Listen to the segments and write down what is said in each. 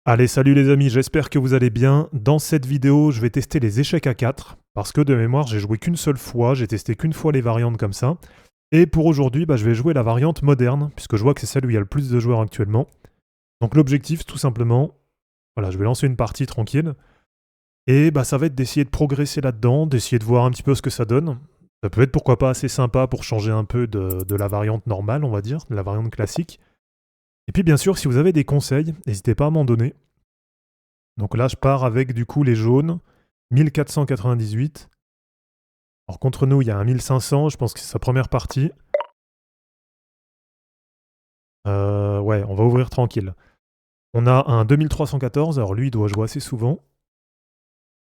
Allez, salut les amis, j'espère que vous allez bien. Dans cette vidéo, je vais tester les échecs à 4, parce que de mémoire, j'ai joué qu'une seule fois, j'ai testé qu'une fois les variantes comme ça. Et pour aujourd'hui, je vais jouer la variante moderne, puisque je vois que c'est celle où il y a le plus de joueurs actuellement. Donc l'objectif, tout simplement, voilà, je vais lancer une partie tranquille, et ça va être d'essayer de progresser là-dedans, d'essayer de voir un petit peu ce que ça donne. Ça peut être pourquoi pas assez sympa pour changer un peu de la variante normale, on va dire, de la variante classique. Et puis bien sûr, si vous avez des conseils, n'hésitez pas à m'en donner. Donc là, je pars avec du coup les jaunes, 1498. Alors contre nous, il y a un 1500, je pense que c'est sa première partie. Ouais, on va ouvrir tranquille. On a un 2314, alors lui, il doit jouer assez souvent.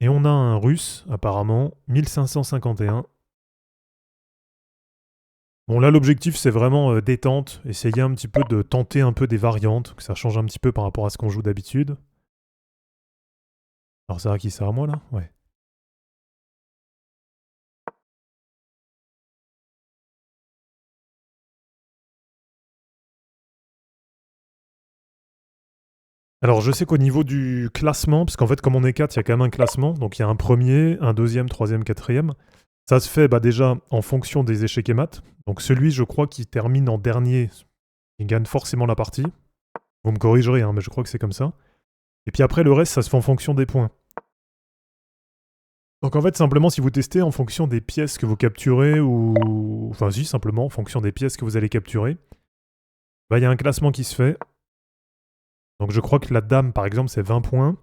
Et on a un russe, apparemment, 1551. Bon là, l'objectif, c'est vraiment détente, essayer un petit peu de tenter un peu des variantes, que ça change un petit peu par rapport à ce qu'on joue d'habitude. Alors c'est à qui ça, à moi là? Ouais. Alors je sais qu'au niveau du classement, parce qu'en fait comme on est 4, il y a quand même un classement, donc il y a un premier, un deuxième, troisième, quatrième. Ça se fait déjà en fonction des échecs et maths. Donc celui, je crois, qui termine en dernier, il gagne forcément la partie. Vous me corrigerez, hein, mais je crois que c'est comme ça. Et puis après, le reste, ça se fait en fonction des points. Donc en fait, simplement, si vous testez en fonction des pièces que vous capturez, ou... Enfin si, simplement, en fonction des pièces que vous allez capturer, il y a un classement qui se fait. Donc je crois que la dame, par exemple, c'est 20 points.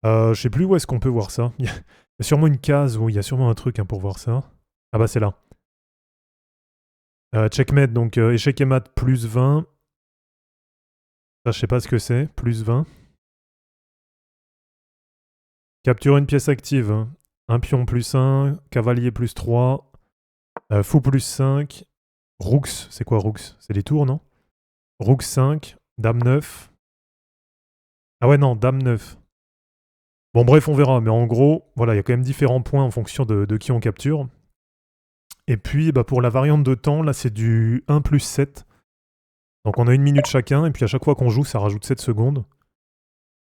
Je sais plus où est-ce qu'on peut voir ça. Il y a sûrement une case où il y a sûrement un truc pour voir ça. Ah bah c'est là. Checkmate, donc échec et mat plus 20. Ça, je sais pas ce que c'est. Plus 20. Capture une pièce active. Un pion plus 1. Cavalier plus 3. Fou plus 5. Rooks, c'est quoi Rooks? C'est les tours, non? Rook 5. Dame 9. Ah ouais, non, Dame 9. Bon, bref, on verra. Mais en gros, voilà, il y a quand même différents points en fonction de qui on capture. Et puis, pour la variante de temps, là, c'est du 1 plus 7. Donc on a 1 minute chacun, et puis à chaque fois qu'on joue, ça rajoute 7 secondes.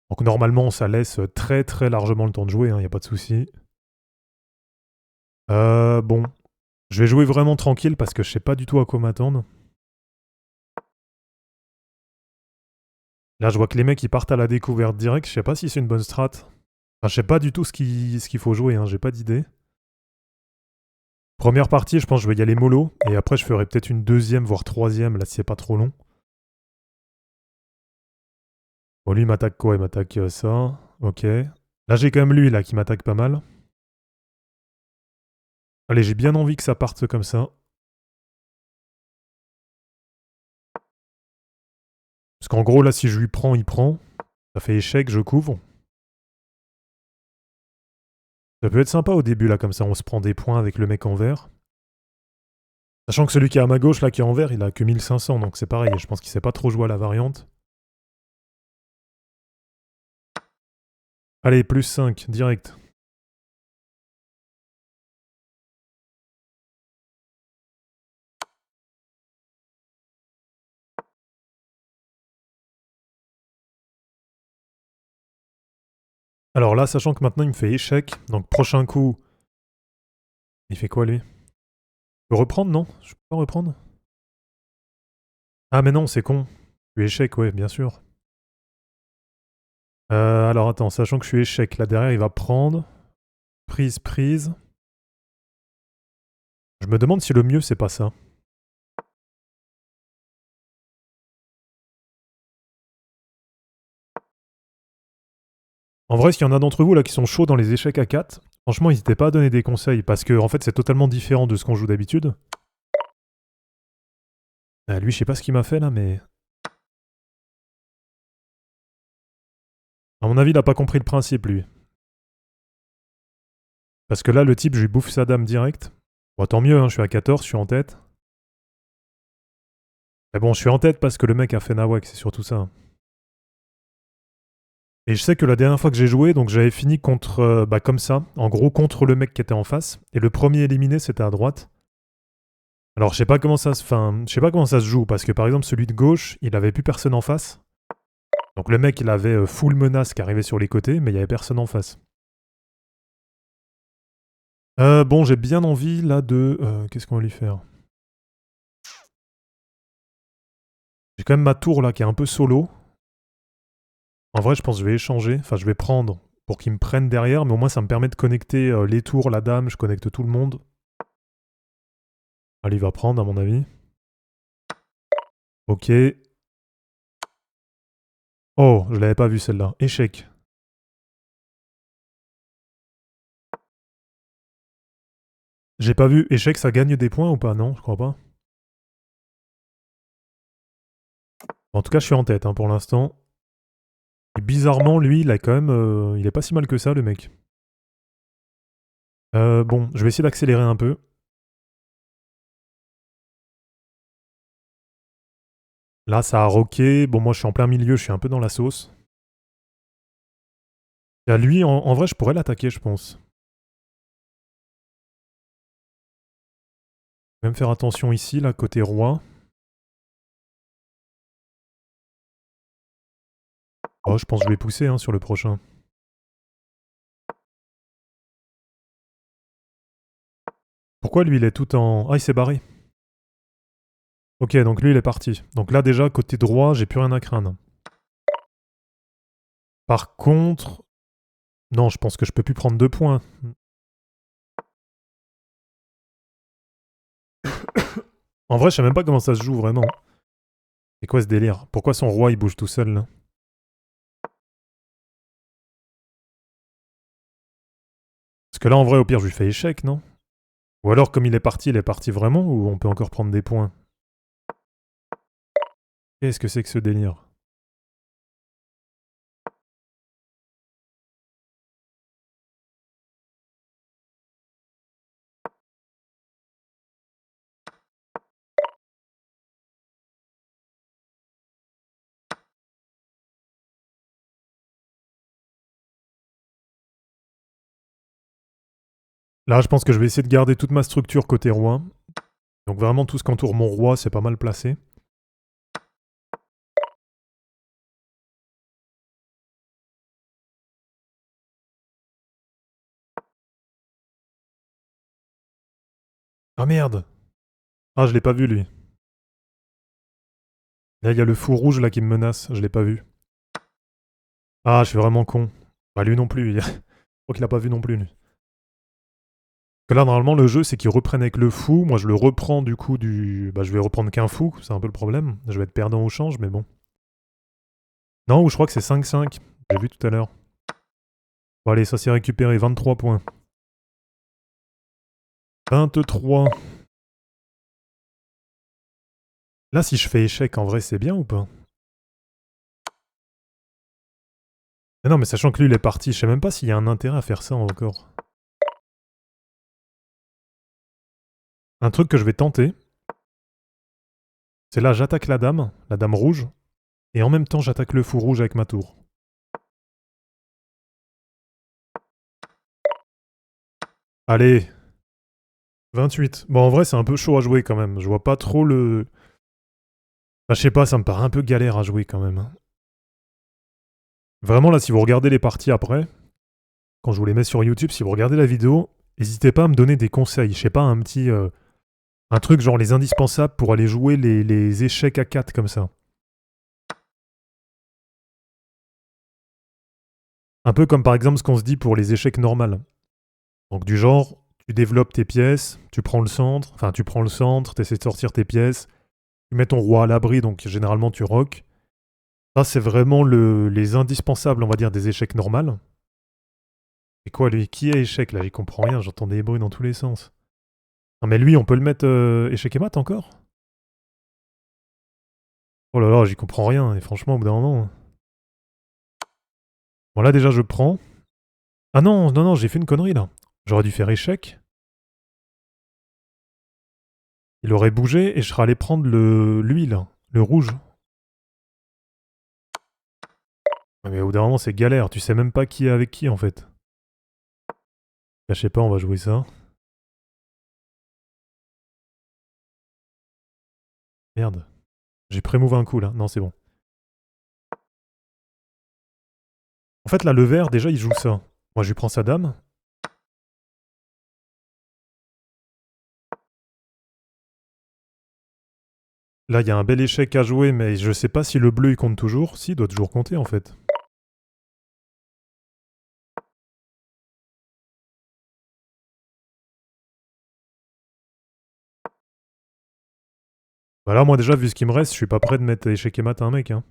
Donc normalement, ça laisse très très largement le temps de jouer, il n'y a pas de souci. Bon, je vais jouer vraiment tranquille parce que je sais pas du tout à quoi m'attendre. Là, je vois que les mecs, ils partent à la découverte direct. Je sais pas si c'est une bonne strat. Enfin, je sais pas du tout ce qu'il faut jouer, j'ai pas d'idée. Première partie, je pense que je vais y aller mollo, et après je ferai peut-être une deuxième, voire troisième, là si c'est pas trop long. Bon, lui, il m'attaque quoi? Il m'attaque ça. Ok. Là, j'ai quand même lui, là, qui m'attaque pas mal. Allez, j'ai bien envie que ça parte comme ça. Parce qu'en gros, là, si je lui prends, il prend. Ça fait échec, je couvre. Ça peut être sympa au début, là, comme ça, on se prend des points avec le mec en vert. Sachant que celui qui est à ma gauche, là, qui est en vert, il a que 1500, donc c'est pareil. Je pense qu'il sait pas trop jouer à la variante. Allez, plus 5, direct. Alors là, sachant que maintenant, il me fait échec, donc prochain coup... Il fait quoi, lui? Je peux reprendre, non? Je peux pas reprendre? Ah, mais non, c'est con. Je suis échec, ouais, bien sûr. Alors attends, sachant que je suis échec, là derrière il va prendre. Prise, prise. Je me demande si le mieux c'est pas ça. En vrai, s'il y en a d'entre vous là qui sont chauds dans les échecs à 4, franchement n'hésitez pas à donner des conseils parce que en fait c'est totalement différent de ce qu'on joue d'habitude. Lui je sais pas ce qu'il m'a fait là mais... À mon avis il a pas compris le principe lui. Parce que là le type je lui bouffe sa dame direct. Bon tant mieux, je suis à 14, je suis en tête. Mais bon je suis en tête parce que le mec a fait nawak, c'est surtout ça. Et je sais que la dernière fois que j'ai joué, donc j'avais fini contre, comme ça, en gros contre le mec qui était en face. Et le premier éliminé c'était à droite. Alors je sais pas comment ça se, je sais pas comment ça se joue parce que par exemple celui de gauche, il avait plus personne en face. Donc le mec, il avait full menace qui arrivait sur les côtés, mais il n'y avait personne en face. Bon, j'ai bien envie, là, de... Qu'est-ce qu'on va lui faire? J'ai quand même ma tour, là, qui est un peu solo. En vrai, je pense que je vais échanger. Enfin, je vais prendre pour qu'il me prenne derrière, mais au moins, ça me permet de connecter les tours, la dame, je connecte tout le monde. Allez, il va prendre, à mon avis. Ok. Oh, je l'avais pas vu, celle-là. Échec. J'ai pas vu. Échec, ça gagne des points ou pas? Non, je crois pas. En tout cas, je suis en tête, hein, pour l'instant. Et bizarrement, lui, il a quand même... il est pas si mal que ça, le mec. Bon, je vais essayer d'accélérer un peu. Là, ça a rocké. Bon, moi, je suis en plein milieu, je suis un peu dans la sauce. Et à lui, en vrai, je pourrais l'attaquer, je pense. Je vais même faire attention ici, là, côté roi. Oh, je pense que je vais pousser hein, sur le prochain. Pourquoi lui, il est tout en... Ah, il s'est barré. Ok, donc lui, il est parti. Donc là, déjà, côté droit, j'ai plus rien à craindre. Par contre... Non, je pense que je peux plus prendre 2 points. En vrai, je sais même pas comment ça se joue, vraiment. C'est quoi ce délire? Pourquoi son roi, il bouge tout seul, là? Parce que là, en vrai, au pire, je lui fais échec, non? Ou alors, comme il est parti vraiment, ou on peut encore prendre des points? Qu'est-ce que c'est que ce délire? Là, je pense que je vais essayer de garder toute ma structure côté roi. Donc vraiment, tout ce qu'entoure mon roi, c'est pas mal placé. Ah merde! Ah, je l'ai pas vu, lui. Là, il y a le fou rouge, là, qui me menace. Je l'ai pas vu. Ah, je suis vraiment con. Bah, lui non plus. Je crois qu'il a pas vu non plus, lui. Que là, normalement, le jeu, c'est qu'il reprenne avec le fou. Moi, je le reprends, du coup, du... Bah, je vais reprendre qu'un fou. C'est un peu le problème. Je vais être perdant au change, mais bon. Non, ou je crois que c'est 5-5. J'ai vu tout à l'heure. Bon, allez, ça s'est récupéré. 23 points. 23. Là, si je fais échec, en vrai, c'est bien ou pas? Mais non, mais sachant que lui, il est parti, je sais même pas s'il y a un intérêt à faire ça encore. Un truc que je vais tenter, c'est là, j'attaque la dame rouge, et en même temps, j'attaque le fou rouge avec ma tour. Allez, 28. Bon, en vrai, c'est un peu chaud à jouer quand même. Je vois pas trop le... Bah, je sais pas, ça me paraît un peu galère à jouer quand même, hein. Vraiment, là, si vous regardez les parties après, quand je vous les mets sur YouTube, si vous regardez la vidéo, n'hésitez pas à me donner des conseils. Je sais pas, un petit... un truc genre les indispensables pour aller jouer les échecs à 4 comme ça. Un peu comme par exemple ce qu'on se dit pour les échecs normales. Donc du genre, tu développes tes pièces, tu prends le centre, tu essaies de sortir tes pièces, tu mets ton roi à l'abri, donc généralement tu rock. Ça, c'est vraiment les indispensables, on va dire, des échecs normales. Et quoi, lui, qui est échec là? J'y comprends rien, j'entends des bruits dans tous les sens. Non mais lui, on peut le mettre échec et mat encore? Oh là là, j'y comprends rien, et franchement, au bout d'un moment... Bon là déjà je prends. Ah non, non, non, j'ai fait une connerie là. J'aurais dû faire échec. Il aurait bougé et je serais allé prendre lui là, le rouge. Ouais, mais au bout d'un moment c'est galère, tu sais même pas qui est avec qui en fait. Là, je sais pas, on va jouer ça. Merde. J'ai prémove un coup là. Non, c'est bon. En fait, là, le vert, déjà, il joue ça. Moi, je lui prends sa dame. Là, il y a un bel échec à jouer, mais je sais pas si le bleu, il compte toujours. Si, il doit toujours compter, en fait. Bah là, moi, déjà, vu ce qui me reste, je suis pas prêt de mettre échec et mat à un mec, hein.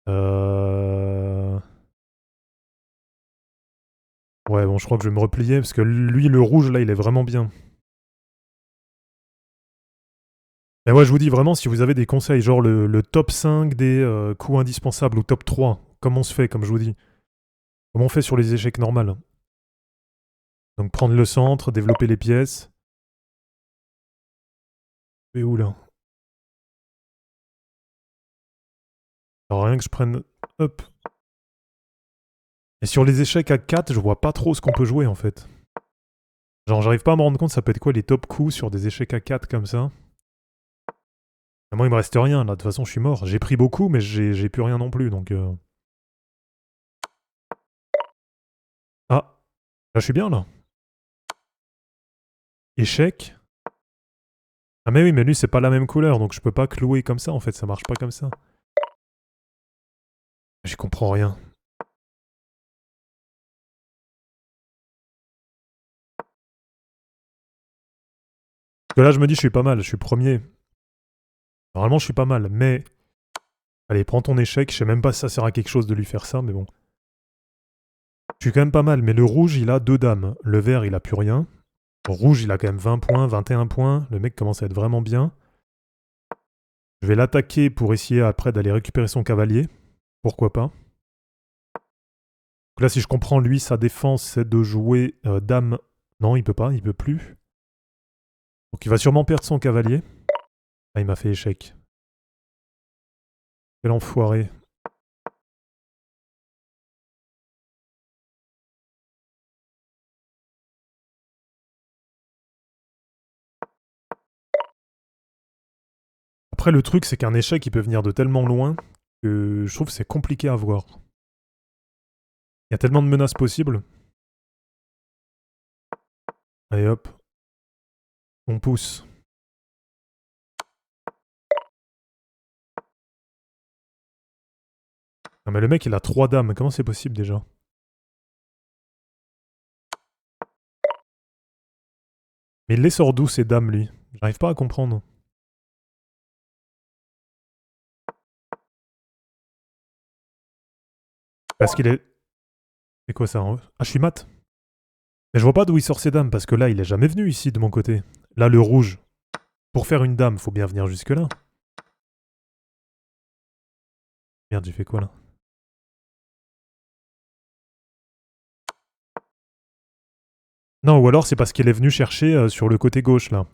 Euh... Ouais, bon, je crois que je vais me replier, parce que lui, le rouge, là, il est vraiment bien. Mais ouais, je vous dis vraiment, si vous avez des conseils, genre le top 5 des coups indispensables, ou top 3, comment on se fait, comme je vous dis? Comment on fait sur les échecs normales? Donc prendre le centre, développer les pièces. Et où, là? Alors rien que je prenne... Hop. Et sur les échecs à 4, je vois pas trop ce qu'on peut jouer, en fait. Genre, j'arrive pas à me rendre compte, ça peut être quoi les top coups sur des échecs à 4 comme ça? Moi, il me reste rien, là. De toute façon, je suis mort. J'ai pris beaucoup, mais j'ai plus rien non plus, donc... Ah, là, je suis bien, là. Échec. Ah mais oui, mais lui, c'est pas la même couleur, donc je peux pas clouer comme ça, en fait. Ça marche pas comme ça. Je comprends rien. Parce que là, je me dis, je suis pas mal. Je suis premier. Normalement, je suis pas mal, mais... Allez, prends ton échec. Je sais même pas si ça sert à quelque chose de lui faire ça, mais bon. Je suis quand même pas mal, mais le rouge, il a 2 dames. Le vert, il a plus rien. Le rouge, il a quand même 20 points, 21 points. Le mec commence à être vraiment bien. Je vais l'attaquer pour essayer après d'aller récupérer son cavalier. Pourquoi pas. Donc là, si je comprends, lui, sa défense, c'est de jouer dame. Non, il peut pas, il peut plus. Donc il va sûrement perdre son cavalier. Ah, il m'a fait échec. Quel enfoiré. Après, le truc, c'est qu'un échec, il peut venir de tellement loin que je trouve que c'est compliqué à voir. Il y a tellement de menaces possibles. Allez hop, on pousse. Non mais le mec, il a 3 dames. Comment c'est possible déjà? Mais il les sort d'où ces dames, lui? J'arrive pas à comprendre. Parce qu'il est... C'est quoi ça? Ah, je suis mat. Mais je vois pas d'où il sort ces dames, parce que là, il est jamais venu ici de mon côté. Là, le rouge. Pour faire une dame, faut bien venir jusque là. Merde, j'ai fait quoi là? Non, ou alors c'est parce qu'il est venu chercher sur le côté gauche là.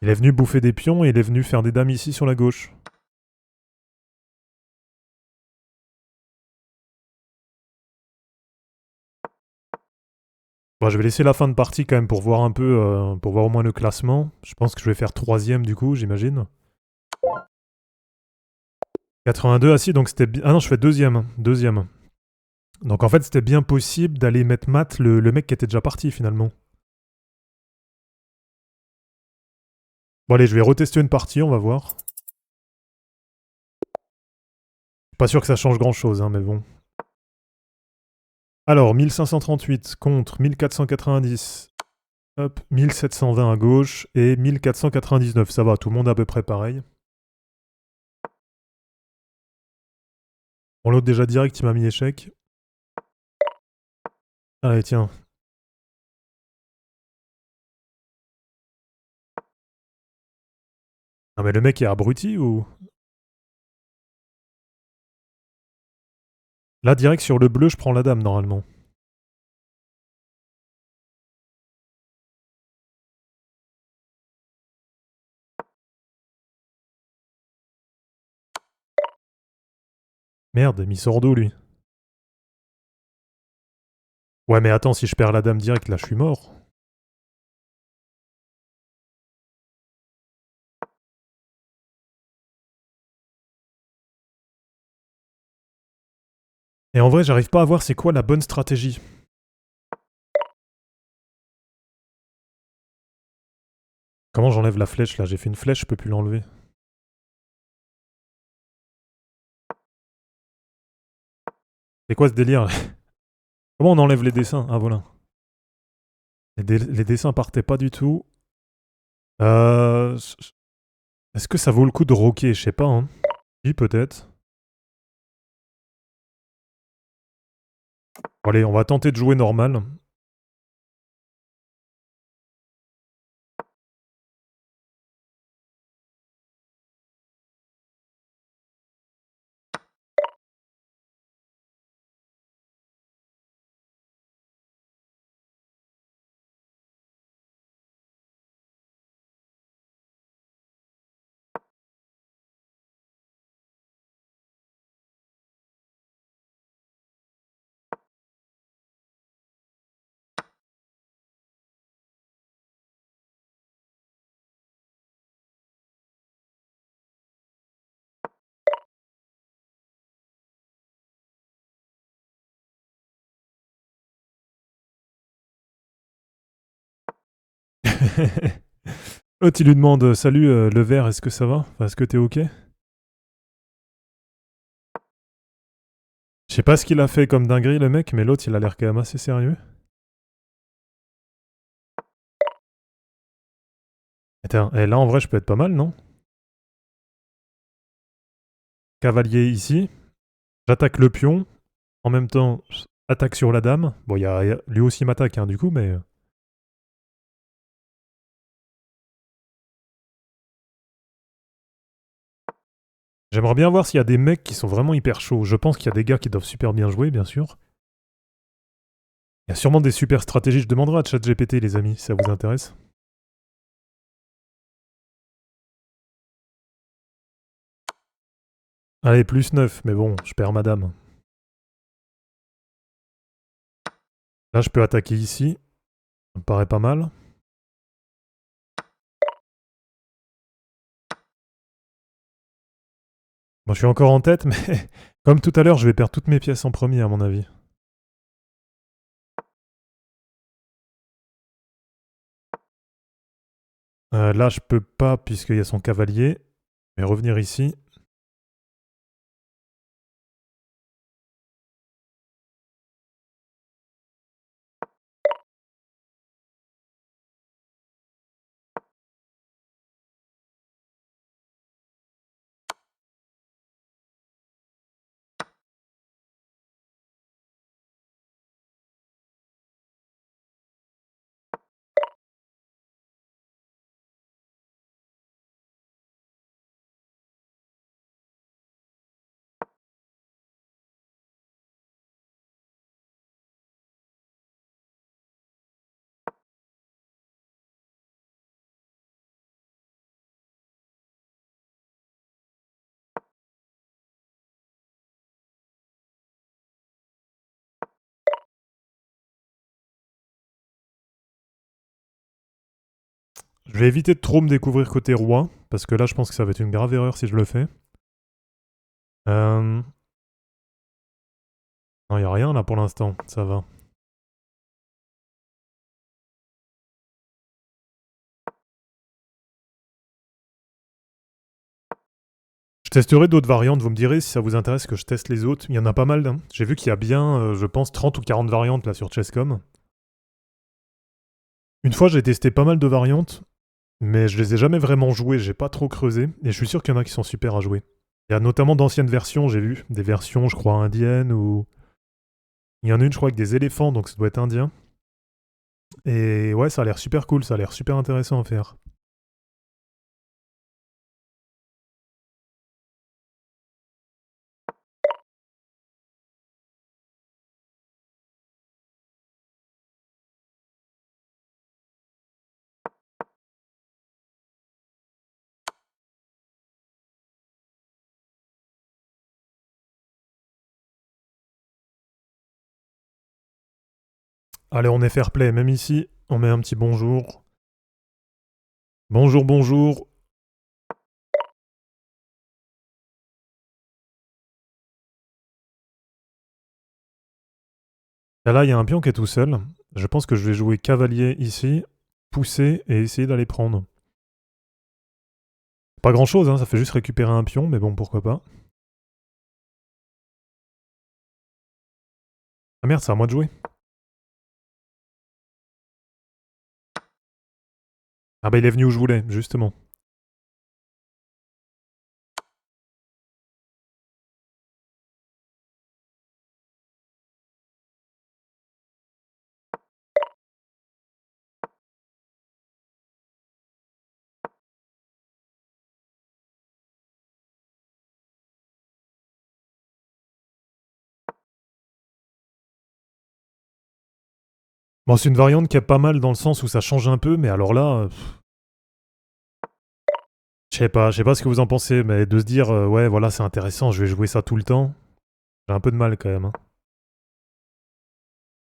Il est venu bouffer des pions et il est venu faire des dames ici sur la gauche. Bon, je vais laisser la fin de partie quand même pour voir un peu, pour voir au moins le classement. Je pense que je vais faire troisième du coup, j'imagine. 82, ah si, donc c'était bien... Ah non, je fais deuxième. Deuxième. Donc en fait, c'était bien possible d'aller mettre mat le mec qui était déjà parti finalement. Bon allez, je vais retester une partie, on va voir. Pas sûr que ça change grand chose, hein, mais bon. Alors, 1538 contre 1490. Hop, 1720 à gauche et 1499. Ça va, tout le monde est à peu près pareil. Bon, l'autre déjà direct, il m'a mis échec. Allez, tiens. Ah mais le mec est abruti ou... Là, direct sur le bleu, je prends la dame normalement. Merde, il sort d'où lui? Ouais mais attends, si je perds la dame direct, là je suis mort. Et en vrai, j'arrive pas à voir c'est quoi la bonne stratégie. Comment j'enlève la flèche là? J'ai fait une flèche, je peux plus l'enlever. C'est quoi ce délire? Comment on enlève les dessins? Ah voilà. Les dessins partaient pas du tout. Euh... Est-ce que ça vaut le coup de rocker? Je sais pas, hein. Oui, peut-être. Bon, allez, on va tenter de jouer normal. L'autre, il lui demande salut, le vert, est-ce que ça va? Enfin, est-ce que t'es ok? Je sais pas ce qu'il a fait comme dinguerie, le mec, mais l'autre, il a l'air quand même assez sérieux. Attends, et là, en vrai, je peux être pas mal, non? Cavalier ici. J'attaque le pion. En même temps, attaque sur la dame. Bon, lui aussi m'attaque, hein, du coup, mais... J'aimerais bien voir s'il y a des mecs qui sont vraiment hyper chauds. Je pense qu'il y a des gars qui doivent super bien jouer, bien sûr. Il y a sûrement des super stratégies. Je demanderai à ChatGPT, les amis, si ça vous intéresse. Allez, plus 9, mais bon, je perds ma dame. Là, je peux attaquer ici. Ça me paraît pas mal. Bon, je suis encore en tête, mais comme tout à l'heure, je vais perdre toutes mes pièces en premier, à mon avis. Là, je peux pas, puisqu'il y a son cavalier. Je vais revenir ici. Je vais éviter de trop me découvrir côté roi, parce que là, je pense que ça va être une grave erreur si je le fais. Non, il n'y a rien là pour l'instant, ça va. Je testerai d'autres variantes, vous me direz si ça vous intéresse que je teste les autres. Il y en a pas mal, hein. J'ai vu qu'il y a bien, je pense, 30 ou 40 variantes là sur Chesscom. Une fois, j'ai testé pas mal de variantes, mais je les ai jamais vraiment jouées, j'ai pas trop creusé, et je suis sûr qu'il y en a qui sont super à jouer. Il y a notamment d'anciennes versions, j'ai vu, des versions, je crois, indiennes, ou... Il y en a une, je crois, avec des éléphants, donc ça doit être indien. Et ouais, ça a l'air super cool, ça a l'air super intéressant à faire. Allez, on est fair play, même ici, on met un petit bonjour. Bonjour, bonjour. Et là, il y a un pion qui est tout seul. Je pense que je vais jouer cavalier ici, pousser et essayer d'aller prendre. Pas grand chose, hein, ça fait juste récupérer un pion, mais bon, pourquoi pas. Ah merde, c'est à moi de jouer. Ah bah il est venu où je voulais, justement. Bon, c'est une variante qui est pas mal dans le sens où ça change un peu, mais alors là, je sais pas ce que vous en pensez, mais de se dire, ouais, voilà, c'est intéressant, je vais jouer ça tout le temps, j'ai un peu de mal quand même, hein.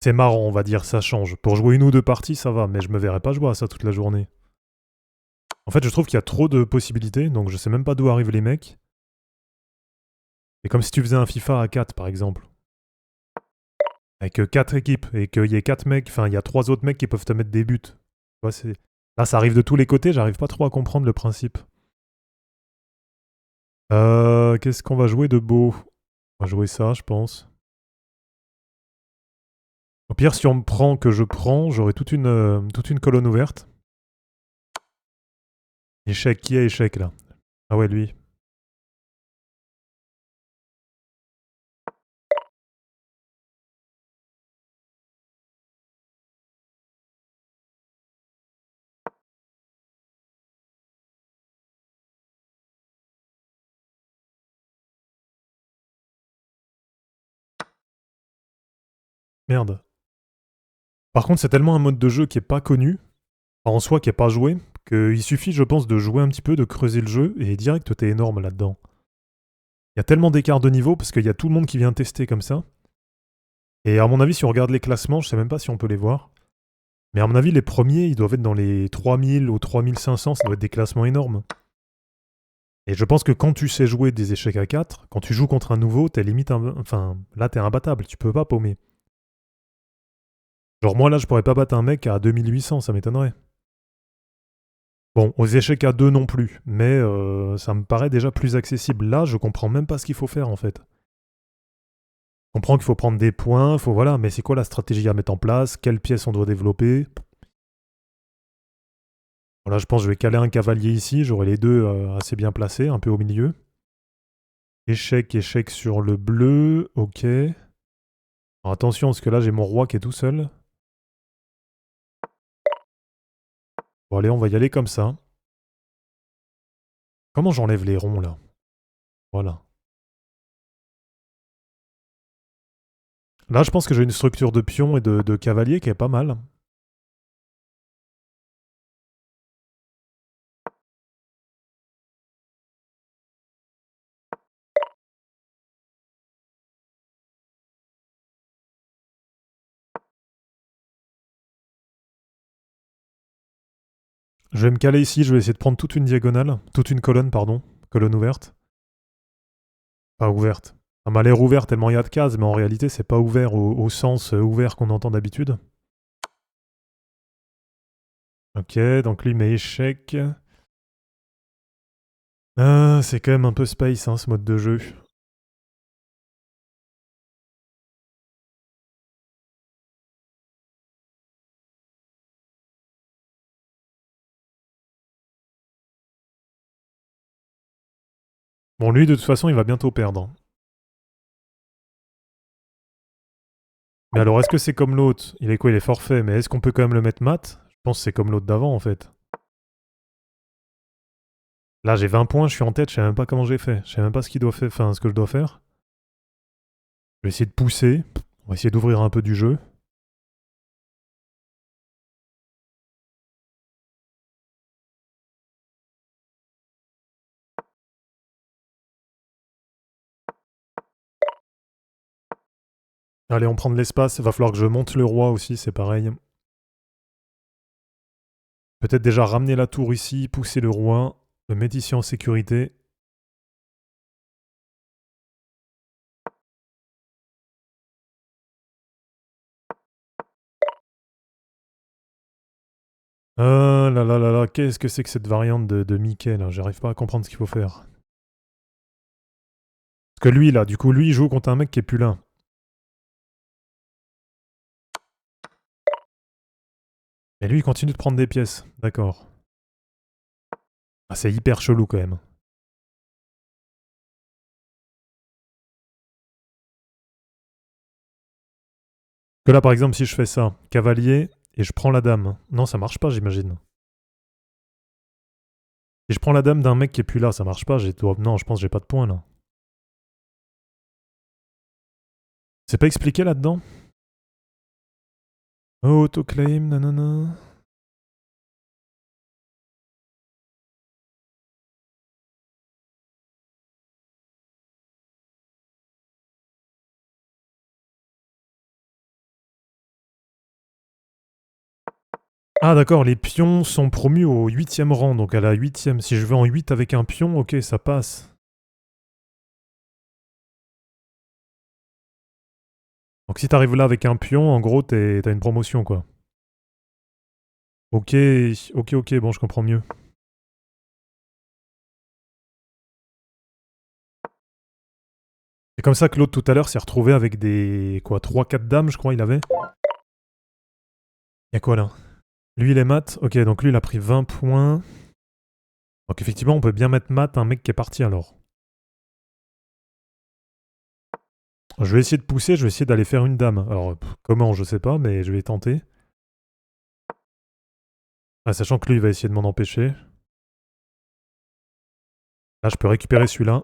C'est marrant, on va dire, ça change. Pour jouer une ou deux parties, ça va, mais je me verrais pas jouer à ça toute la journée. En fait, je trouve qu'il y a trop de possibilités, donc je sais même pas d'où arrivent les mecs. C'est comme si tu faisais un FIFA à 4, par exemple. Avec 4 équipes, et qu'il y ait 4 mecs, enfin, il y a 3 autres mecs qui peuvent te mettre des buts. Tu vois, là, ça arrive de tous les côtés, j'arrive pas trop à comprendre le principe. Qu'est-ce qu'on va jouer de beau? On va jouer ça, je pense. Au pire, si on me prend que je prends, j'aurai toute une colonne ouverte. Échec, qui a échec là? Ah ouais, lui. Merde. Par contre, c'est tellement un mode de jeu qui est pas connu, en soi qui est pas joué, qu'il suffit, je pense, de jouer un petit peu, de creuser le jeu, et direct, t'es énorme là-dedans. Il y a tellement d'écart de niveau, parce qu'il y a tout le monde qui vient tester comme ça. Et à mon avis, si on regarde les classements, je sais même pas si on peut les voir, mais à mon avis, les premiers, ils doivent être dans les 3000 ou 3500, ça doit être des classements énormes. Et je pense que quand tu sais jouer des échecs à 4, quand tu joues contre un nouveau, t'es limite... Enfin, là, t'es imbattable, tu peux pas paumer. Genre moi, là, je pourrais pas battre un mec à 2800, ça m'étonnerait. Bon, aux échecs à 2 non plus, mais ça me paraît déjà plus accessible. Là, je comprends même pas ce qu'il faut faire, en fait. Je comprends qu'il faut prendre des points, faut voilà, mais c'est quoi la stratégie à mettre en place? Quelles pièces on doit développer? Voilà, je pense que je vais caler un cavalier ici, j'aurai les deux assez bien placés, un peu au milieu. Échec, échec sur le bleu, ok. Alors attention, parce que là j'ai mon roi qui est tout seul. Bon allez, on va y aller comme ça. Comment j'enlève les ronds là? Voilà. Là je pense que j'ai une structure de pion et de cavalier qui est pas mal. Je vais me caler ici, je vais essayer de prendre toute une diagonale, toute une colonne, pardon. Colonne ouverte. Pas ouverte. Ça m'a l'air ouvert tellement il y a de cases, mais en réalité c'est pas ouvert au sens ouvert qu'on entend d'habitude. Ok, donc lui met échec. C'est quand même un peu space hein, ce mode de jeu. Bon lui de toute façon il va bientôt perdre. Mais alors est-ce que c'est comme l'autre? Il est quoi? Il est forfait, mais est-ce qu'on peut quand même le mettre mat? Je pense que c'est comme l'autre d'avant en fait. Là j'ai 20 points, je suis en tête, je sais même pas comment j'ai fait. Je sais même pas ce qu'il doit faire, enfin ce que je dois faire. Je vais essayer de pousser. On va essayer d'ouvrir un peu du jeu. Allez, on prend de l'espace. Il va falloir que je monte le roi aussi, c'est pareil. Peut-être déjà ramener la tour ici, pousser le roi, le mettre ici en sécurité. Ah là là là là, qu'est-ce que c'est que cette variante de Mickey là? J'arrive pas à comprendre ce qu'il faut faire. Parce que lui là, du coup, lui il joue contre un mec qui est plus là. Et lui il continue de prendre des pièces. D'accord. Ah, c'est hyper chelou quand même. Que là par exemple, si je fais ça, cavalier, et je prends la dame. Non, ça marche pas, j'imagine. Si je prends la dame d'un mec qui est plus là, ça marche pas. Non, je pense que j'ai pas de points là. C'est pas expliqué là-dedans? Autoclaim, nanana. Ah d'accord, les pions sont promus au 8e rang, donc à la 8e. Si je vais en 8 avec un pion, ok, ça passe. Donc si t'arrives là avec un pion, en gros, t'as une promotion, quoi. Ok, ok, ok, bon, je comprends mieux. C'est comme ça que l'autre tout à l'heure s'est retrouvé avec des... quoi, 3-4 dames, je crois, il avait. Y'a quoi là? Lui, il est mat. Ok, donc lui, il a pris 20 points. Donc effectivement, on peut bien mettre mat un mec qui est parti alors. Je vais essayer de pousser, je vais essayer d'aller faire une dame. Alors, comment, je sais pas, mais je vais tenter. Ah, sachant que lui, il va essayer de m'en empêcher. Là, je peux récupérer celui-là.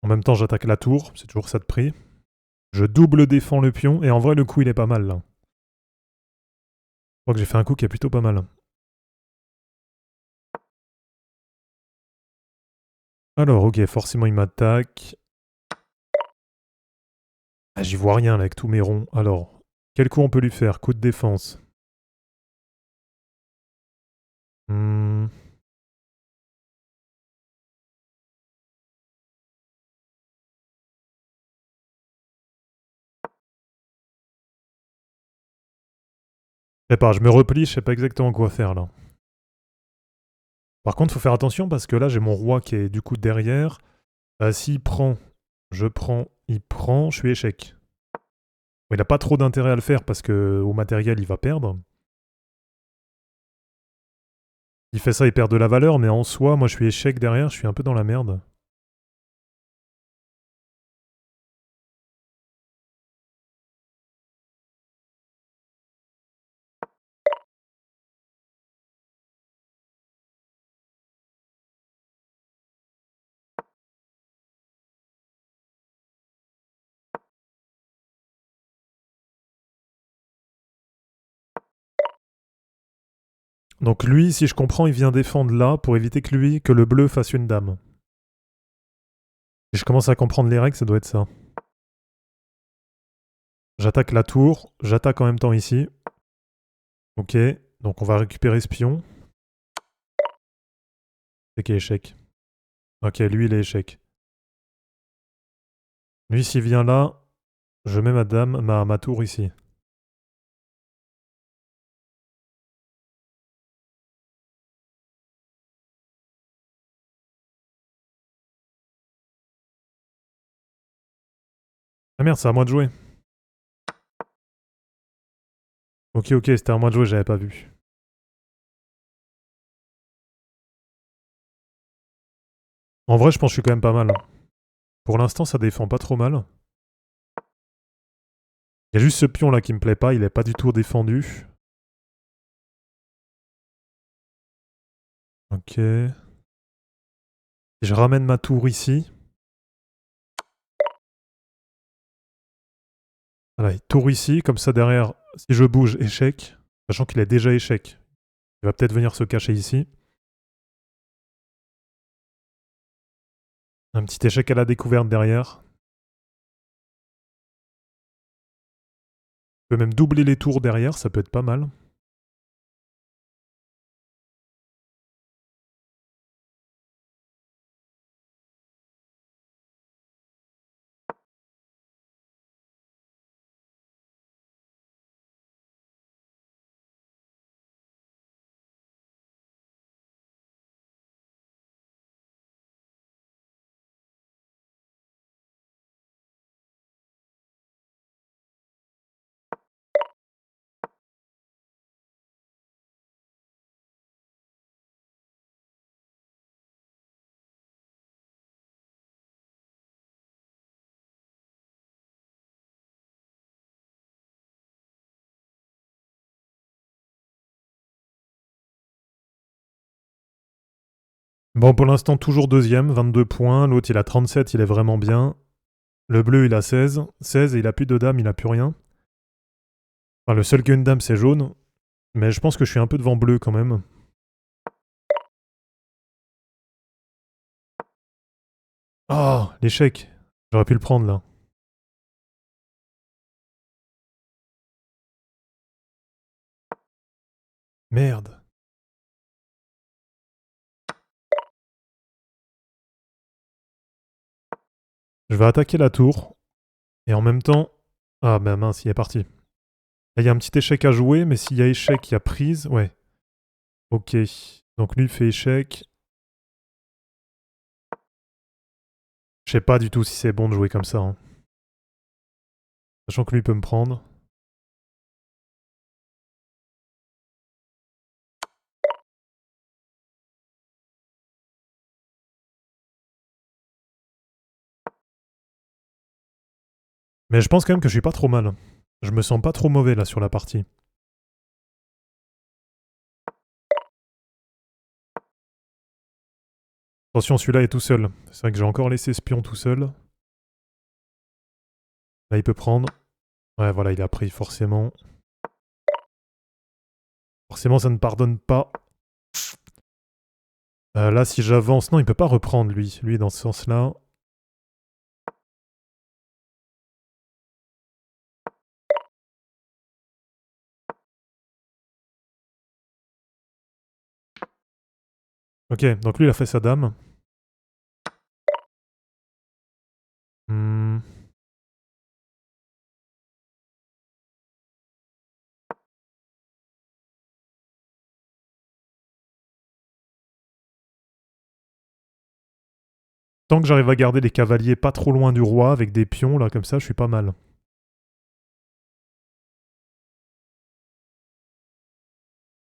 En même temps, j'attaque la tour, c'est toujours ça de prix. Je double défends le pion, et en vrai, le coup, il est pas mal, là. Je crois que j'ai fait un coup qui est plutôt pas mal. Alors, ok, forcément, il m'attaque. Ah, j'y vois rien, là, avec tous mes ronds. Alors, quel coup on peut lui faire? Coup de défense. Hmm. Je sais pas, je me replie, je sais pas exactement quoi faire, là. Par contre, faut faire attention, parce que là, j'ai mon roi qui est, du coup, derrière. S'il prend, je prends, il prend, je suis échec. Il n'a pas trop d'intérêt à le faire parce que au matériel il va perdre. Il fait ça, il perd de la valeur, mais en soi, moi je suis échec derrière, je suis un peu dans la merde. Donc lui, si je comprends, il vient défendre là pour éviter que le bleu fasse une dame. Si je commence à comprendre les règles, ça doit être ça. J'attaque la tour, j'attaque en même temps ici. Ok, donc on va récupérer ce pion. C'est qui est échec. Ok, lui il est échec. Lui s'il vient là, je mets ma dame, ma tour ici. Ah merde, c'est à moi de jouer. Ok, ok, c'était à moi de jouer, j'avais pas vu. En vrai, je pense que je suis quand même pas mal. Pour l'instant, ça défend pas trop mal. Il y a juste ce pion là qui me plaît pas, il est pas du tout défendu. Ok. Je ramène ma tour ici. Voilà, tour ici, comme ça derrière, si je bouge, échec. Sachant qu'il est déjà échec. Il va peut-être venir se cacher ici. Un petit échec à la découverte derrière. Je peux même doubler les tours derrière, ça peut être pas mal. Bon, pour l'instant, toujours deuxième, 22 points. L'autre, il a 37, il est vraiment bien. Le bleu, il a 16. 16 et il a plus de dames, il a plus rien. Enfin, le seul qui a une dame, c'est jaune. Mais je pense que je suis un peu devant bleu quand même. Oh, l'échec. J'aurais pu le prendre là. Merde. Je vais attaquer la tour. Et en même temps... Ah ben mince, il est parti. Là, il y a un petit échec à jouer, mais s'il y a échec, il y a prise. Ouais. Ok. Donc lui, il fait échec. Je sais pas du tout si c'est bon de jouer comme ça. Hein. Sachant que lui peut me prendre. Mais je pense quand même que je suis pas trop mal. Je me sens pas trop mauvais là sur la partie. Attention, celui-là est tout seul. C'est vrai que j'ai encore laissé ce pion tout seul. Là, il peut prendre. Ouais, voilà, il a pris forcément. Forcément, ça ne pardonne pas. Là, si j'avance... Non, il peut pas reprendre, lui. Lui, dans ce sens-là. Ok, donc lui, il a fait sa dame. Hmm. Tant que j'arrive à garder les cavaliers pas trop loin du roi, avec des pions, là, comme ça, je suis pas mal.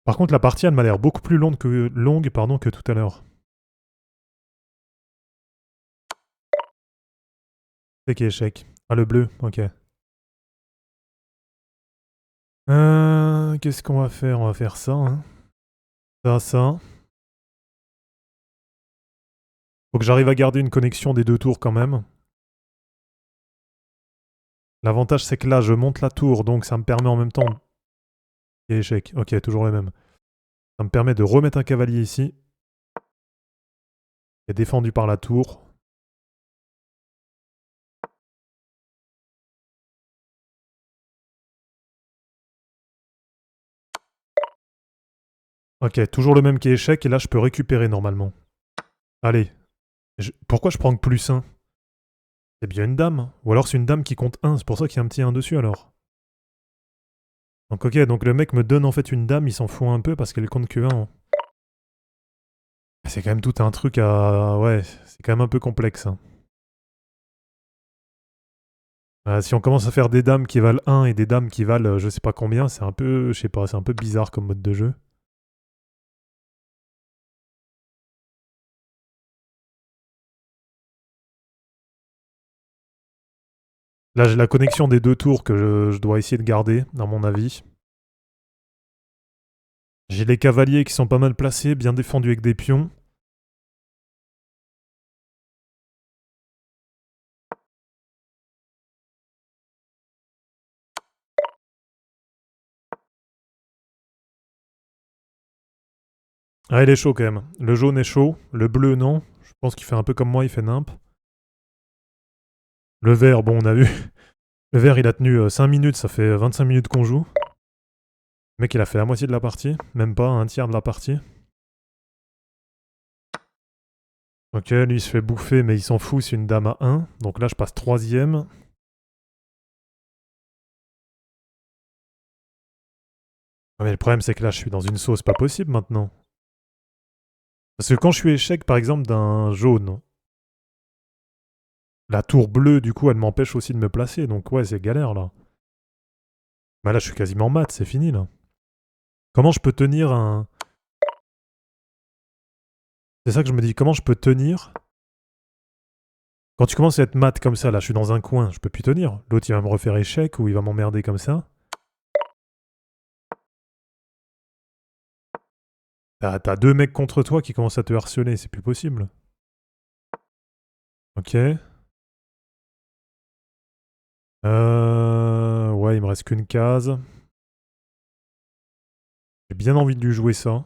Par contre, la partie, elle m'a l'air beaucoup plus longue que tout à l'heure. C'est qui échec. Ah, le bleu, ok. Qu'est-ce qu'on va faire? On va faire ça, hein. Ça. Faut que j'arrive à garder une connexion des deux tours quand même. L'avantage, c'est que là, je monte la tour, donc ça me permet en même temps... Et échec. Ok, toujours les mêmes. Ça me permet de remettre un cavalier ici. Qui est défendu par la tour. Ok, toujours le même qui est échec, et là, je peux récupérer normalement. Allez. Pourquoi je prends que plus 1? C'est bien une dame. Ou alors c'est une dame qui compte 1, c'est pour ça qu'il y a un petit 1 dessus alors. Donc ok, donc le mec me donne en fait une dame, il s'en fout un peu parce qu'elle compte que 1. C'est quand même tout un truc à... Ouais, c'est quand même un peu complexe. Hein. Si on commence à faire des dames qui valent 1 et des dames qui valent je sais pas combien, c'est un peu... Je sais pas, c'est un peu bizarre comme mode de jeu. Là j'ai la connexion des deux tours que je dois essayer de garder, à mon avis. J'ai les cavaliers qui sont pas mal placés, bien défendus avec des pions. Ah, il est chaud quand même. Le jaune est chaud, le bleu non. Je pense qu'il fait un peu comme moi, il fait nimp. Le vert, bon, on a vu. Le vert, il a tenu 5 minutes, ça fait 25 minutes qu'on joue. Le mec, il a fait la moitié de la partie, même pas un tiers de la partie. Ok, lui, il se fait bouffer, mais il s'en fout, c'est une dame à 1. Donc là, je passe troisième. Ah, mais le problème, c'est que là, je suis dans une sauce pas possible maintenant. Parce que quand je suis échec, par exemple, d'un jaune, la tour bleue, du coup, elle m'empêche aussi de me placer. Donc ouais, c'est galère, là. Bah là, je suis quasiment mat, c'est fini, là. Comment je peux tenir un... C'est ça que je me dis, comment je peux tenir... Quand tu commences à être mat comme ça, là, je suis dans un coin, je peux plus tenir. L'autre, il va me refaire échec ou il va m'emmerder comme ça. T'as deux mecs contre toi qui commencent à te harceler, c'est plus possible. Ok. Ouais, il me reste qu'une case. J'ai bien envie de lui jouer ça.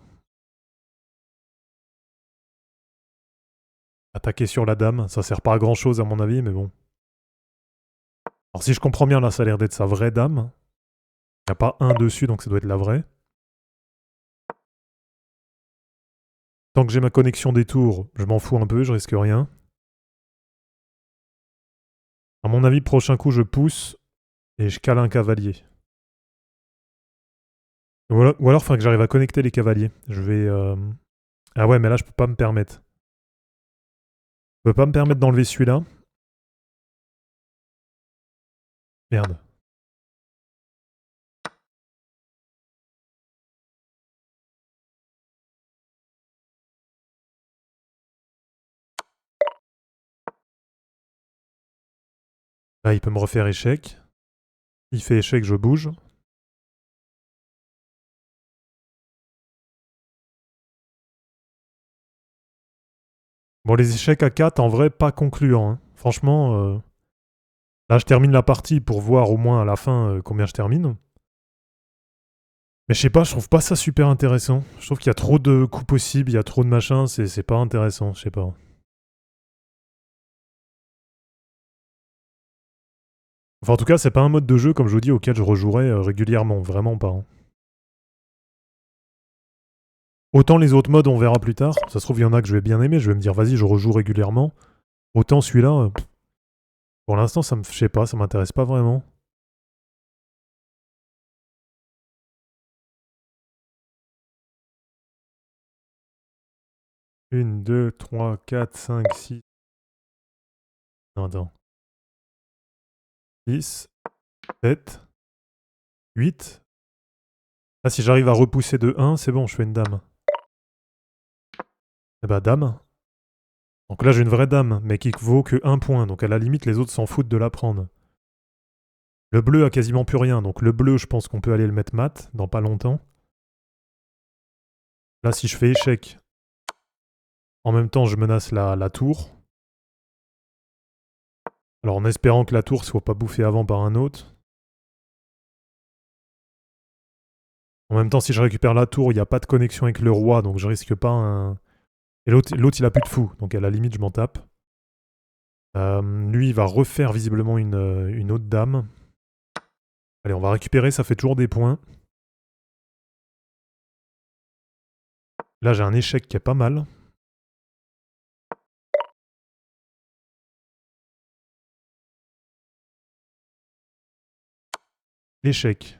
Attaquer sur la dame, ça sert pas à grand chose à mon avis, mais bon. Alors si je comprends bien, là, ça a l'air d'être sa vraie dame. Il n'y a pas un dessus, donc ça doit être la vraie. Tant que j'ai ma connexion des tours, je m'en fous un peu, je risque rien. À mon avis, prochain coup, je pousse et je cale un cavalier. Ou alors, il faudrait que j'arrive à connecter les cavaliers. Je vais... Ah ouais, mais là, je peux pas me permettre. Je peux pas me permettre d'enlever celui-là. Merde. Là, il peut me refaire échec. Il fait échec, je bouge. Bon, les échecs à 4, en vrai, pas concluants. Hein. Franchement, là, je termine la partie pour voir au moins à la fin combien je termine. Mais je sais pas, je trouve pas ça super intéressant. Je trouve qu'il y a trop de coups possibles, il y a trop de machins, c'est pas intéressant, je sais pas. Enfin, en tout cas, c'est pas un mode de jeu, comme je vous dis, auquel je rejouerais régulièrement. Vraiment pas. Hein. Autant les autres modes, on verra plus tard. Ça se trouve, il y en a que je vais bien aimer. Je vais me dire, vas-y, je rejoue régulièrement. Autant celui-là, pour l'instant, ça me, je sais pas, ça m'intéresse pas vraiment. Une, deux, trois, quatre, cinq, six. Non, attends. 6, 7, 8. Ah, si j'arrive à repousser de 1, c'est bon, je fais une dame. Eh bah, dame. Donc là, j'ai une vraie dame, mais qui vaut que 1 point. Donc à la limite, les autres s'en foutent de la prendre. Le bleu a quasiment plus rien. Donc le bleu, je pense qu'on peut aller le mettre mat dans pas longtemps. Là, si je fais échec, en même temps, je menace la tour. Alors en espérant que la tour soit pas bouffée avant par un autre. En même temps, si je récupère la tour, il n'y a pas de connexion avec le roi, donc je risque pas un... Et l'autre, il a plus de fou, donc à la limite, je m'en tape. Lui, il va refaire visiblement une autre dame. Allez, on va récupérer, ça fait toujours des points. Là, j'ai un échec qui est pas mal. L'échec.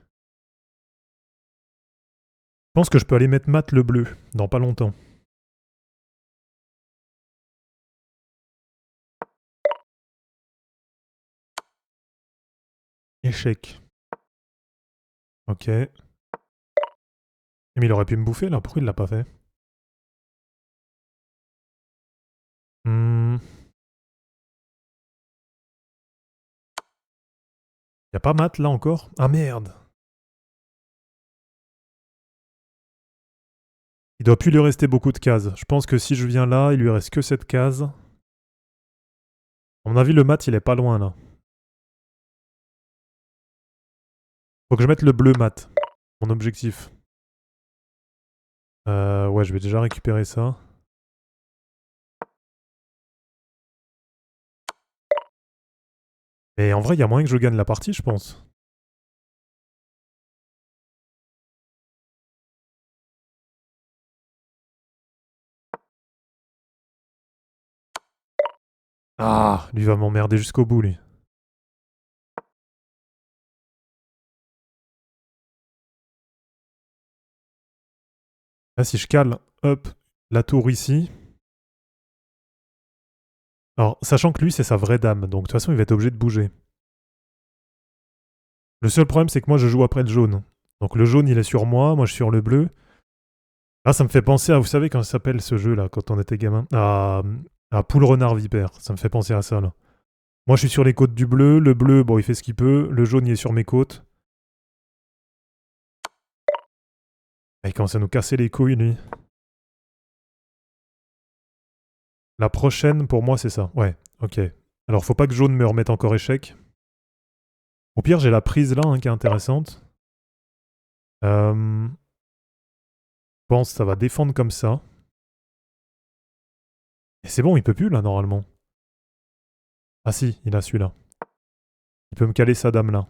Je pense que je peux aller mettre mat le bleu, dans pas longtemps. Échec. Ok. Mais il aurait pu me bouffer là, pourquoi il l'a pas fait? Y a pas mat là encore? Ah merde! Il doit plus lui rester beaucoup de cases. Je pense que si je viens là, il lui reste que cette case. À mon avis, le mat, il est pas loin là. Faut que je mette le bleu mat. Mon objectif. Ouais, je vais déjà récupérer ça. Mais en vrai, il y a moyen que je gagne la partie, je pense. Ah, lui va m'emmerder jusqu'au bout, lui. Là, si je cale, hop, la tour ici. Alors, sachant que lui, c'est sa vraie dame, donc de toute façon, il va être obligé de bouger. Le seul problème, c'est que moi, je joue après le jaune. Donc le jaune, il est sur moi je suis sur le bleu. Là, ça me fait penser à, vous savez, comment ça s'appelle ce jeu-là, quand on était gamin? À Poule Renard Vipère. Ça me fait penser à ça, là. Moi, je suis sur les côtes du bleu. Le bleu, bon, il fait ce qu'il peut. Le jaune, il est sur mes côtes. Ah, il commence à nous casser les couilles, lui. La prochaine, pour moi, c'est ça. Ouais, ok. Alors, faut pas que jaune me remette encore échec. Au pire, j'ai la prise là, hein, qui est intéressante. Je pense que ça va défendre comme ça. Et c'est bon, il peut plus là, normalement. Ah si, il a celui-là. Il peut me caler sa dame là.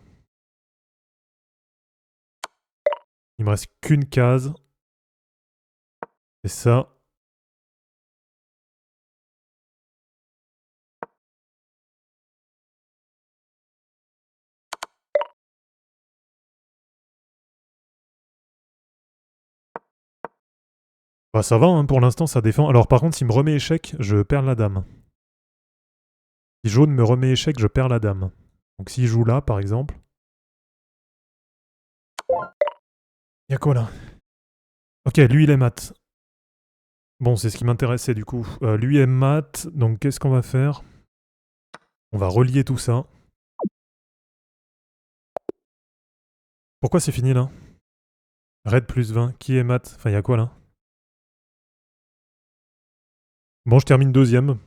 Il me reste qu'une case. C'est ça. Bah ça va, hein, pour l'instant ça défend. Alors par contre, s'il me remet échec, je perds la dame. Si jaune me remet échec, je perds la dame. Donc s'il joue là, par exemple. Y'a quoi là? Ok, lui il est mat. Bon, c'est ce qui m'intéressait du coup. Lui est mat, donc qu'est-ce qu'on va faire? On va relier tout ça. Pourquoi c'est fini là? Red plus 20, qui est mat? Enfin, y'a quoi là? Bon, je termine deuxième.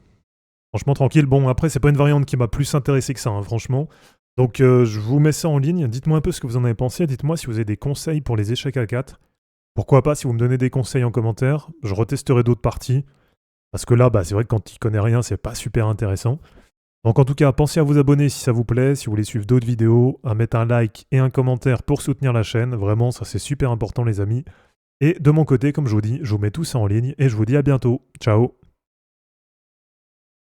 Franchement, tranquille. Bon, après, c'est pas une variante qui m'a plus intéressé que ça, hein, franchement. Donc, je vous mets ça en ligne. Dites-moi un peu ce que vous en avez pensé. Dites-moi si vous avez des conseils pour les échecs à 4. Pourquoi pas, si vous me donnez des conseils en commentaire, je retesterai d'autres parties. Parce que là, bah, c'est vrai que quand il connaît rien, c'est pas super intéressant. Donc en tout cas, pensez à vous abonner si ça vous plaît, si vous voulez suivre d'autres vidéos, à mettre un like et un commentaire pour soutenir la chaîne. Vraiment, ça c'est super important les amis. Et de mon côté, comme je vous dis, je vous mets tout ça en ligne et je vous dis à bientôt. Ciao!